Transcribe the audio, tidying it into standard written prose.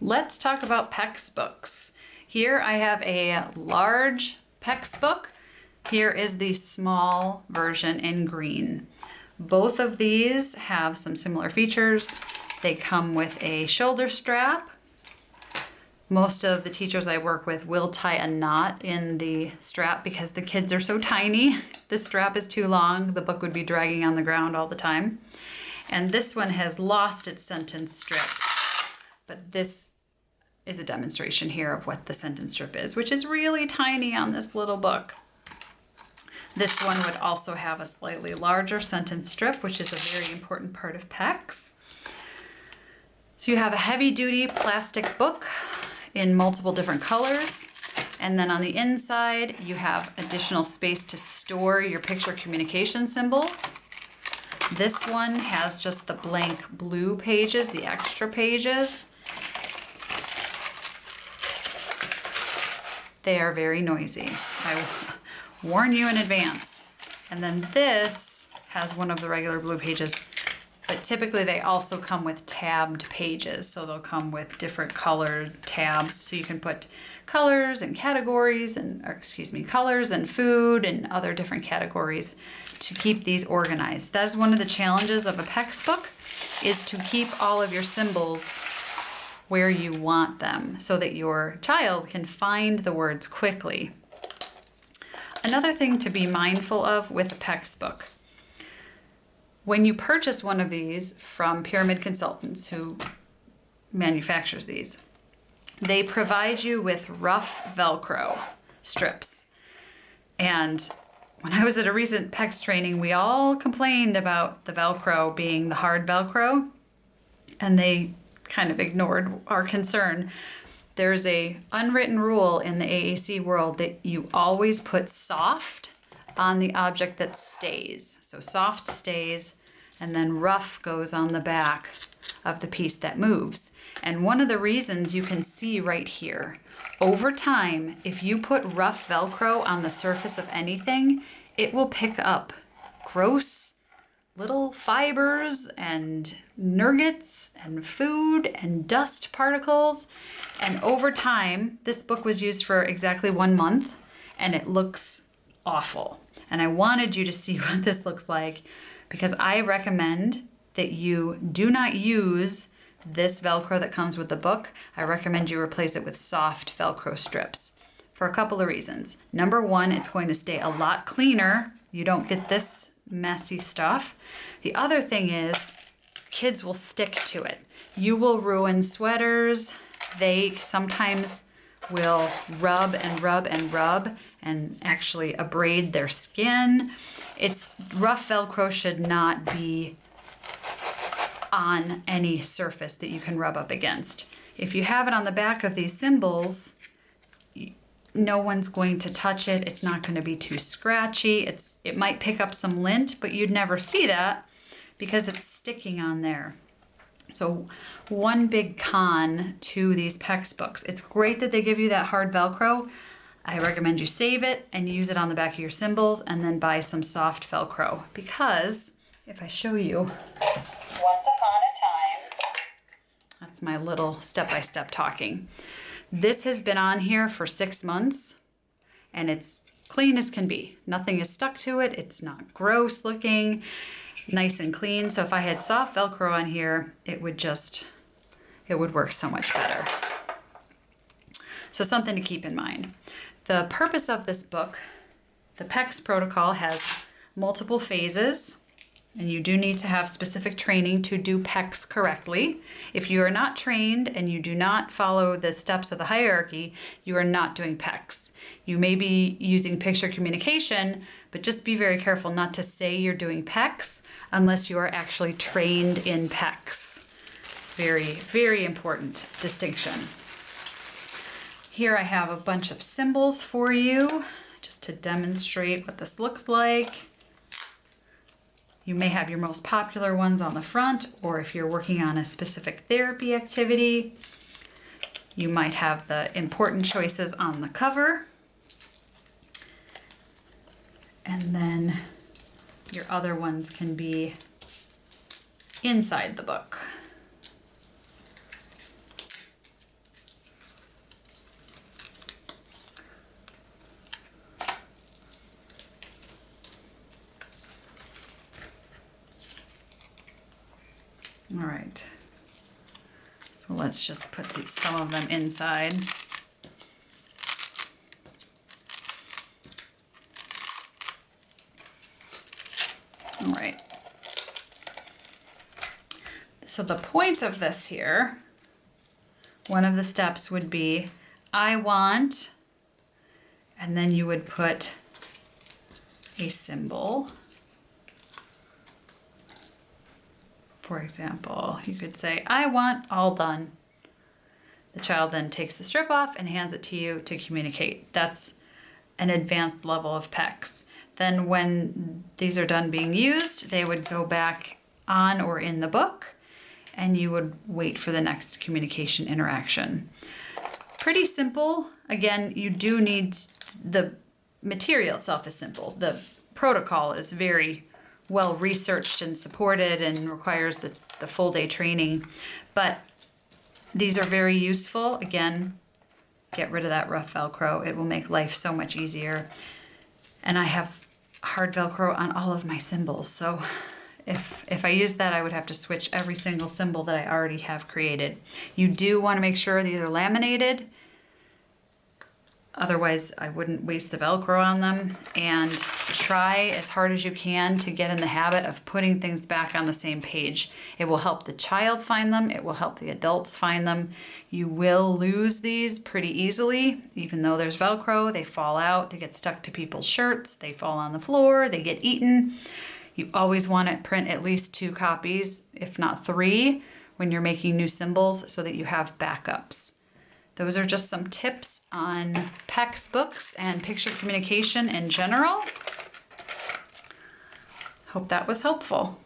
Let's talk about PECS books. Here I have a large PECS book. Here is the small version in green. Both of these have some similar features. They come with a shoulder strap. Most of the teachers I work with will tie a knot in the strap because the kids are so tiny. The strap is too long. The book would be dragging on the ground all the time. And this one has lost its sentence strip. But this is a demonstration here of what the sentence strip is, which is really tiny on this little book. This one would also have a slightly larger sentence strip, which is a very important part of PECS. So you have a heavy-duty plastic book in multiple different colors. And then on the inside, you have additional space to store your picture communication symbols. This one has just the blank blue pages, the extra pages. They are very noisy. I warn you in advance. And then this has one of the regular blue pages, but typically they also come with tabbed pages. So they'll come with different colored tabs. So you can put colors and categories colors and food and other different categories to keep these organized. That is one of the challenges of a PECS book, is to keep all of your symbols where you want them so that your child can find the words quickly. Another thing to be mindful of with a PECS book, when you purchase one of these from Pyramid Consultants, who manufactures these, they provide you with rough Velcro strips. And when I was at a recent PECS training, we all complained about the Velcro being the hard Velcro, and they kind of ignored our concern. There's a unwritten rule in the AAC world that you always put soft on the object that stays. So soft stays, and then rough goes on the back of the piece that moves. And one of the reasons you can see right here, over time, if you put rough Velcro on the surface of anything, it will pick up gross little fibers and nuggets and food and dust particles. And over time, this book was used for exactly 1 month, and it looks awful. And I wanted you to see what this looks like, because I recommend that you do not use this Velcro that comes with the book. I recommend you replace it with soft Velcro strips for a couple of reasons. Number one, it's going to stay a lot cleaner. You don't get this messy stuff. The other thing is, kids will stick to it. You will ruin sweaters. They sometimes will rub and rub and rub and actually abrade their skin. Rough Velcro should not be on any surface that you can rub up against. If you have it on the back of these symbols, no one's going to touch it. It's not going to be too scratchy. It might pick up some lint, but you'd never see that because it's sticking on there. So one big con to these PECS books, it's great that they give you that hard Velcro. I recommend you save it and use it on the back of your symbols, and then buy some soft Velcro, because if I show you, Once upon a time. That's my little step-by-step talking. This has been on here for 6 months, and it's clean as can be. Nothing is stuck to it. It's not gross looking, nice and clean. So if I had soft Velcro on here, it would work so much better. So something to keep in mind. The purpose of this book, the PECS protocol, has multiple phases, and you do need to have specific training to do PECS correctly. If you are not trained and you do not follow the steps of the hierarchy, you are not doing PECS. You may be using picture communication, but just be very careful not to say you're doing PECS unless you are actually trained in PECS. It's a very, very important distinction. Here I have a bunch of symbols for you, just to demonstrate what this looks like. You may have your most popular ones on the front, or if you're working on a specific therapy activity, you might have the important choices on the cover. And then your other ones can be inside the book. All right. So let's just put some of them inside. All right. So the point of this here, one of the steps would be, I want, and then you would put a symbol. For example, you could say, I want all done. The child then takes the strip off and hands it to you to communicate. That's an advanced level of PECS. Then when these are done being used, they would go back on or in the book, and you would wait for the next communication interaction. Pretty simple. Again, you do need, the material itself is simple. The protocol is very well researched and supported and requires the full day training, but these are very useful. Again, get rid of that rough Velcro. It will make life so much easier. And I have hard Velcro on all of my symbols, so if I use that, I would have to switch every single symbol that I already have created. You do want to make sure these are laminated. Otherwise, I wouldn't waste the Velcro on them. And try as hard as you can to get in the habit of putting things back on the same page. It will help the child find them. It will help the adults find them. You will lose these pretty easily. Even though there's Velcro, they fall out. They get stuck to people's shirts. They fall on the floor. They get eaten. You always want to print at least 2 copies, if not 3, when you're making new symbols so that you have backups. Those are just some tips on PECS books and picture communication in general. Hope that was helpful.